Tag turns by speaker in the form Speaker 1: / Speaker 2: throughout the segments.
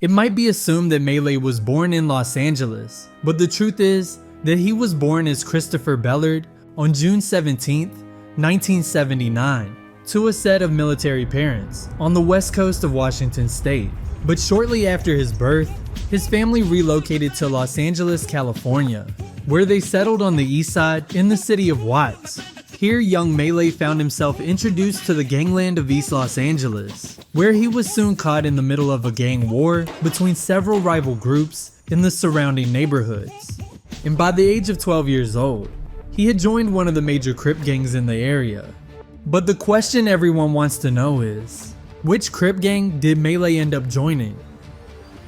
Speaker 1: It might be assumed that Maylay was born in Los Angeles, but the truth is that he was born as Christopher Bellard on June 17, 1979, to a set of military parents on the west coast of Washington state. But shortly after his birth, his family relocated to Los Angeles, California, where they settled on the east side in the city of Watts. Here, young Maylay found himself introduced to the gangland of East Los Angeles, where he was soon caught in the middle of a gang war between several rival groups in the surrounding neighborhoods. And by the age of 12 years old, he had joined one of the major Crip gangs in the area. But the question everyone wants to know is, which Crip gang did Maylay end up joining?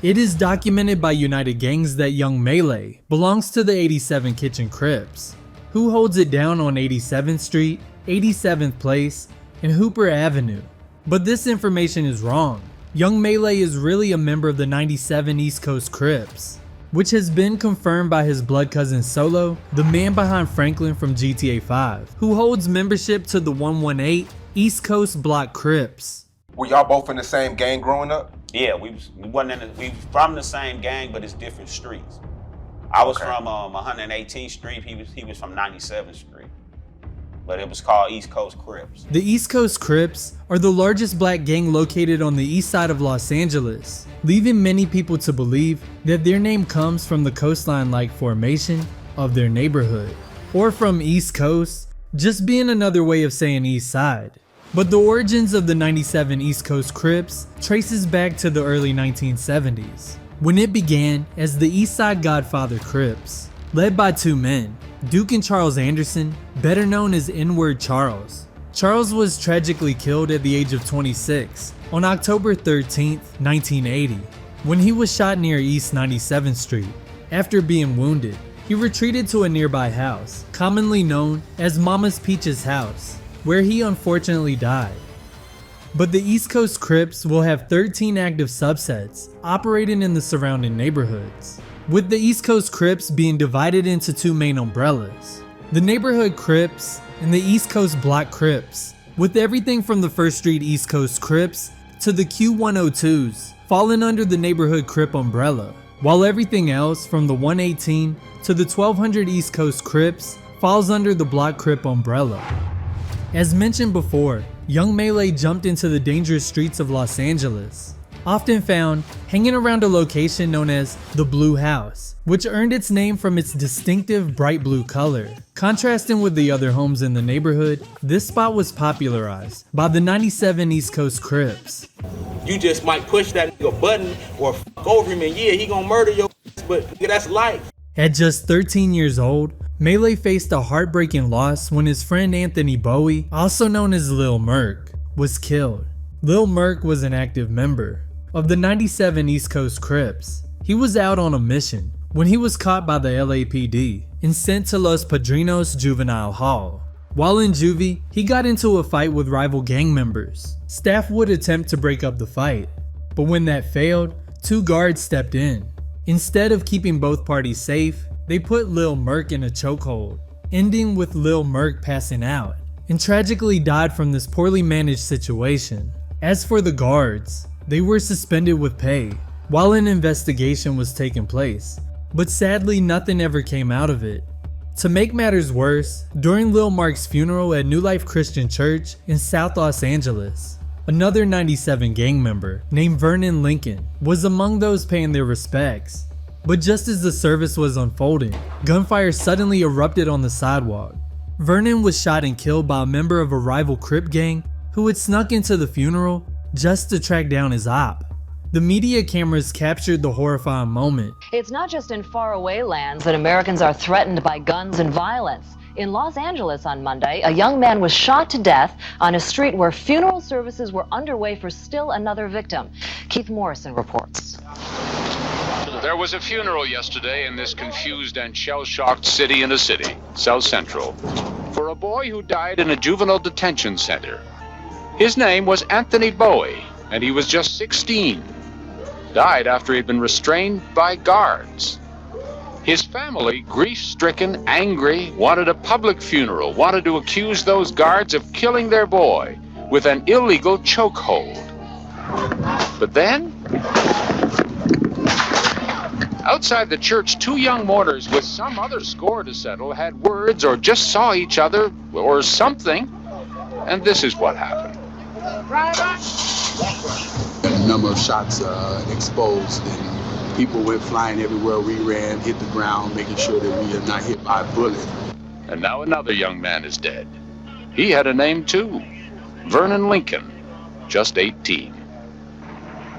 Speaker 1: It is documented by United Gangs that young Maylay belongs to the 87 Kitchen Crips, who holds it down on 87th Street, 87th Place, and Hooper Avenue. But this information is wrong. Young Maylay is really a member of the 97 East Coast Crips, which has been confirmed by his blood cousin Solo, the man behind Franklin from GTA 5, who holds membership to the 118 East Coast Block Crips.
Speaker 2: Were y'all both in the same gang growing up?
Speaker 3: Yeah, we was from the same gang, but it's different streets. I was from 118th Street. He was from 97th Street. But it was called East Coast Crips.
Speaker 1: The East Coast Crips are the largest black gang located on the east side of Los Angeles, leaving many people to believe that their name comes from the coastline-like formation of their neighborhood, or from East Coast, just being another way of saying East Side. But the origins of the 97 East Coast Crips traces back to the early 1970s, when it began as the East Side Godfather Crips, led by two men, Duke and Charles Anderson, better known as N-Word Charles. Charles was tragically killed at the age of 26 on October 13, 1980, when he was shot near East 97th Street. After being wounded, he retreated to a nearby house, commonly known as Mama's Peach's house, where he unfortunately died. But the East Coast Crips will have 13 active subsets operating in the surrounding neighborhoods, with the East Coast Crips being divided into two main umbrellas: the Neighborhood Crips and the East Coast Block Crips, with everything from the First Street East Coast Crips to the Q102s falling under the Neighborhood Crip umbrella, while everything else from the 118 to the 1200 East Coast Crips falls under the Block Crip umbrella. As mentioned before, young Maylay jumped into the dangerous streets of Los Angeles, often found hanging around a location known as the Blue House, which earned its name from its distinctive bright blue color. Contrasting with the other homes in the neighborhood, this spot was popularized by the 97 East Coast Crips.
Speaker 4: You just might push that nigga button or fuck over him and yeah, he gonna murder your ass, but that's life.
Speaker 1: At just 13 years old, Maylay faced a heartbreaking loss when his friend Anthony Bowie, also known as Lil Merk, was killed. Lil Merk was an active member of the 97 East Coast Crips. He was out on a mission when he was caught by the LAPD and sent to Los Padrinos Juvenile Hall. While in juvie, he got into a fight with rival gang members. Staff would attempt to break up the fight, but when that failed, two guards stepped in. Instead of keeping both parties safe, they put Lil Merk in a chokehold, ending with Lil Merk passing out, and tragically died from this poorly managed situation. As for the guards, they were suspended with pay while an investigation was taking place, but sadly nothing ever came out of it. To make matters worse, during Lil Mark's funeral at New Life Christian Church in South Los Angeles, another 97 gang member named Vernon Lincoln was among those paying their respects. But just as the service was unfolding, gunfire suddenly erupted on the sidewalk. Vernon was shot and killed by a member of a rival Crip gang who had snuck into the funeral just to track down his op. The media cameras captured the horrifying moment.
Speaker 5: It's not just in faraway lands that Americans are threatened by guns and violence. In Los Angeles on Monday, a young man was shot to death on a street where funeral services were underway for still another victim. Keith Morrison reports.
Speaker 6: There was a funeral yesterday in this confused and shell-shocked city in the city, South Central, for a boy who died in a juvenile detention center. His name was Anthony Bowie, and he was just 16. Died after he'd been restrained by guards. His family, grief-stricken, angry, wanted a public funeral, wanted to accuse those guards of killing their boy with an illegal chokehold. But then, Outside the church, two young mourners with some other score to settle had words or just saw each other or something. And this is what happened.
Speaker 7: A number of shots exposed, and people went flying everywhere. We ran, hit the ground, making sure that we are not hit by a bullet.
Speaker 6: And now another young man is dead. He had a name too, Vernon Lincoln, just 18.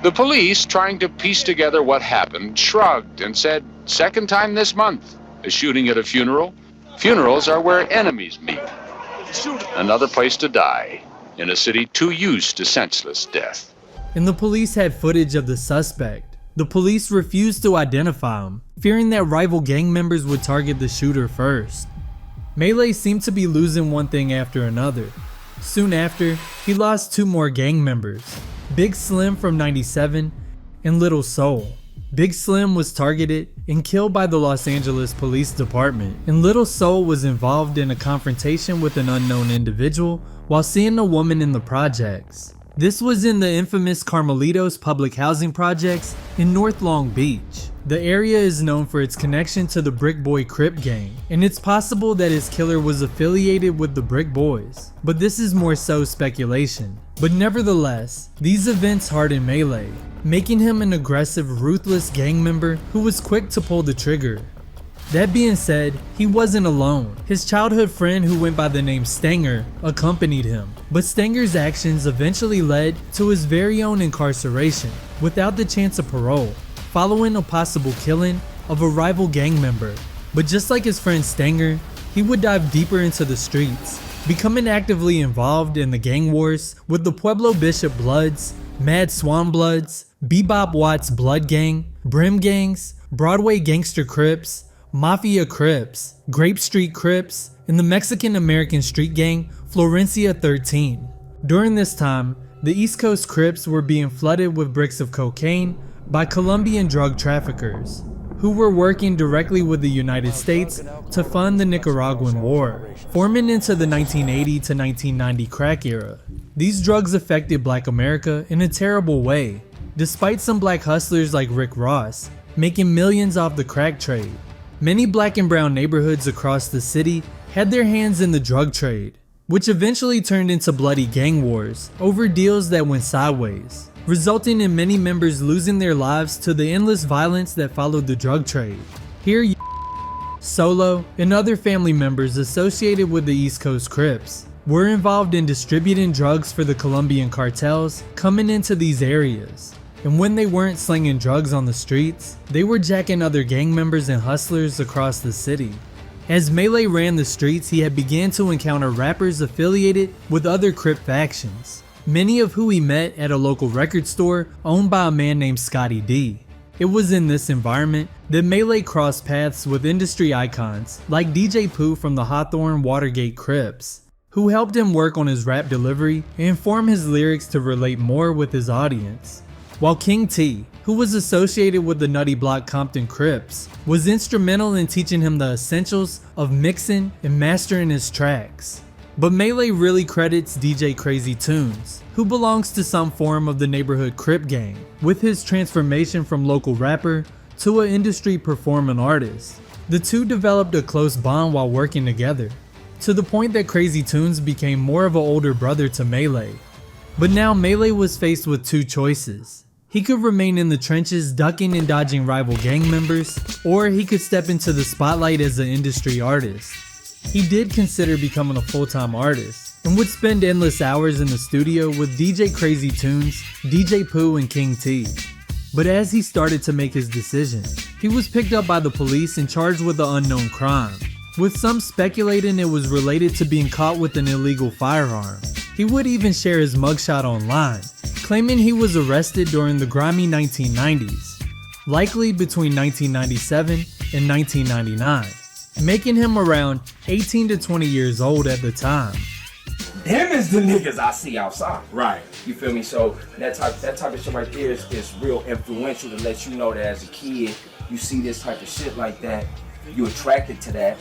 Speaker 6: The police, trying to piece together what happened, shrugged and said, second time this month, a shooting at a funeral. Funerals are where enemies meet. Another place to die, in a city too used to senseless death.
Speaker 1: And the police had footage of the suspect. The police refused to identify him, fearing that rival gang members would target the shooter first. Maylay seemed to be losing one thing after another. Soon after, he lost two more gang members, Big Slim from 97 and Little Soul. Big Slim was targeted and killed by the Los Angeles Police Department, and Little Soul was involved in a confrontation with an unknown individual while seeing a woman in the projects. This was in the infamous Carmelitos public housing projects in North Long Beach. The area is known for its connection to the Brick Boy Crip gang, and it's possible that his killer was affiliated with the Brick Boys, but this is more so speculation. But nevertheless, these events hardened Maylay, making him an aggressive, ruthless gang member who was quick to pull the trigger. That being said, he wasn't alone. His childhood friend who went by the name Stanger accompanied him, but Stanger's actions eventually led to his very own incarceration without the chance of parole, following a possible killing of a rival gang member. But just like his friend Stanger, he would dive deeper into the streets, becoming actively involved in the gang wars with the Pueblo Bishop Bloods, Mad Swan Bloods, Bebop Watts Blood Gang, Brim Gangs, Broadway Gangster Crips, Mafia Crips, Grape Street Crips, and the Mexican-American street gang Florencia 13. During this time, the East Coast Crips were being flooded with bricks of cocaine by Colombian drug traffickers, who were working directly with the United States to fund the Nicaraguan War, forming into the 1980 to 1990 crack era. These drugs affected Black America in a terrible way, despite some black hustlers like Rick Ross making millions off the crack trade. Many black and brown neighborhoods across the city had their hands in the drug trade, which eventually turned into bloody gang wars over deals that went sideways, resulting in many members losing their lives to the endless violence that followed the drug trade. Here, Solo, and other family members associated with the East Coast Crips were involved in distributing drugs for the Colombian cartels coming into these areas. And when they weren't slinging drugs on the streets, they were jacking other gang members and hustlers across the city. As Maylay ran the streets, he had began to encounter rappers affiliated with other Crip factions, many of who he met at a local record store owned by a man named Scotty D. It was in this environment that Maylay crossed paths with industry icons like DJ Pooh from the Hawthorne Watergate Crips, who helped him work on his rap delivery and form his lyrics to relate more with his audience. While King T, who was associated with the Nutty Block Compton Crips, was instrumental in teaching him the essentials of mixing and mastering his tracks. But Maylay really credits DJ Crazy Toones, who belongs to some form of the neighborhood Crip gang, with his transformation from local rapper to an industry performing artist. The two developed a close bond while working together, to the point that Crazy Toones became more of an older brother to Maylay. But now Maylay was faced with two choices. He could remain in the trenches ducking and dodging rival gang members, or he could step into the spotlight as an industry artist. He did consider becoming a full-time artist, and would spend endless hours in the studio with DJ Crazy Toones, DJ Pooh, and King T. But as he started to make his decision, he was picked up by the police and charged with an unknown crime, with some speculating it was related to being caught with an illegal firearm. He would even share his mugshot online, claiming he was arrested during the grimy 1990s, likely between 1997 and 1999, making him around 18 to 20 years old at the time.
Speaker 8: Them is the niggas I see outside. Right. You feel me? So that type of shit right there is real influential to let you know that as a kid, you see this type of shit like that, you attracted to that,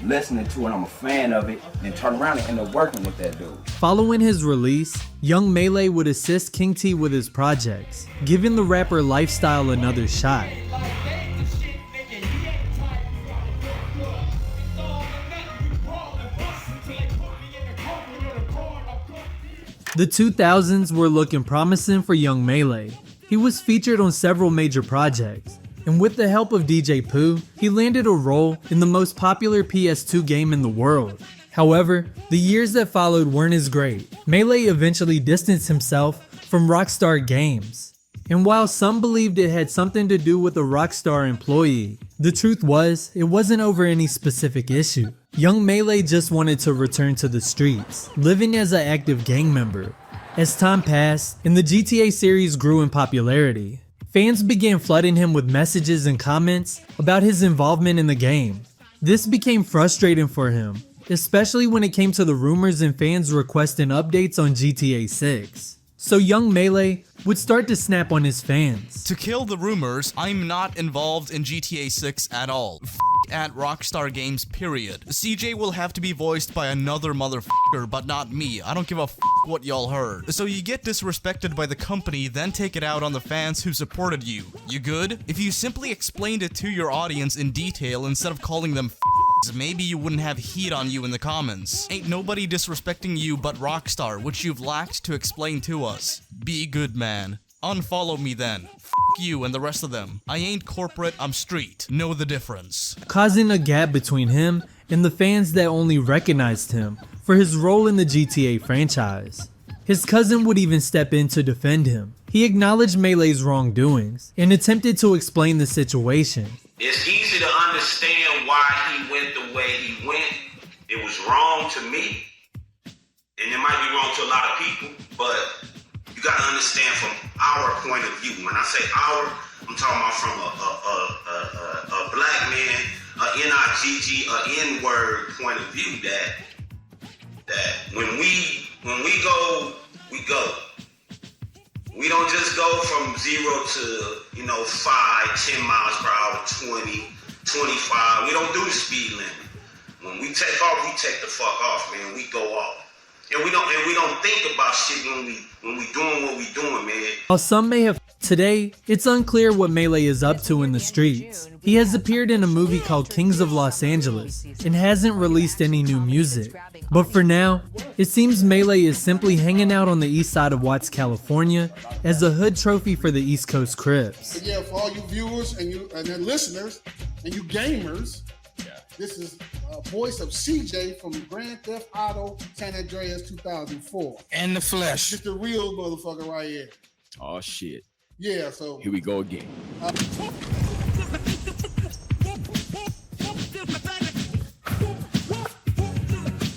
Speaker 8: listening to it, I'm a fan of it, and turn around and end up working with that dude.
Speaker 1: Following his release, Young Maylay would assist King T with his projects, giving the rapper lifestyle another shot. The 2000s were looking promising for Young Maylay. He was featured on several major projects, and with the help of DJ Pooh, he landed a role in the most popular PS2 game in the world. However, the years that followed weren't as great. Maylay eventually distanced himself from Rockstar Games, and while some believed it had something to do with a Rockstar employee, the truth was, it wasn't over any specific issue. Young Maylay just wanted to return to the streets, living as an active gang member. As time passed, and the GTA series grew in popularity, fans began flooding him with messages and comments about his involvement in the game. This became frustrating for him, especially when it came to the rumors and fans requesting updates on GTA 6. So Young Maylay would start to snap on his fans.
Speaker 9: To kill the rumors, I'm not involved in GTA 6 at all. At Rockstar Games, period. CJ will have to be voiced by another motherfucker, but not me. I don't give a what y'all heard. So you get disrespected by the company, then take it out on the fans who supported you. You good? If you simply explained it to your audience in detail instead of calling them maybe you wouldn't have heat on you in the comments. Ain't nobody disrespecting you but Rockstar, which you've lacked to explain to us. Be good, man. Unfollow me then. You and the rest of them. I ain't corporate, I'm street. Know the difference.
Speaker 1: Causing a gap between him and the fans that only recognized him for his role in the GTA franchise. His cousin would even step in to defend him. He acknowledged Maylay's wrongdoings and attempted to explain the situation.
Speaker 10: It's easy to understand why he went the way he went. It was wrong to me, and it might be wrong to a lot of people, but you gotta understand from our point of view. When I say our, I'm talking about from a black man, a N-I-G-G, a N-word point of view, that when we go, we go. We don't just go from 0 to, 5, 10 miles per hour, 20, 25. We don't do the speed limit. When we take off, we take the fuck off, man. We go off. And we don't think about shit when we doing what we doing, man.
Speaker 1: While some may have today, it's unclear what Maylay is up to in the streets. He has appeared in a movie called Kings of Los Angeles and hasn't released any new music. But for now, it seems Maylay is simply hanging out on the east side of Watts, California as a hood trophy for the East Coast Crips.
Speaker 11: Yeah, for all you viewers and the listeners and you gamers, this is voice of CJ from Grand Theft Auto San Andreas 2004.
Speaker 12: And the flesh.
Speaker 11: Just the real motherfucker right here.
Speaker 12: Oh shit.
Speaker 11: Yeah, so
Speaker 12: here we go again.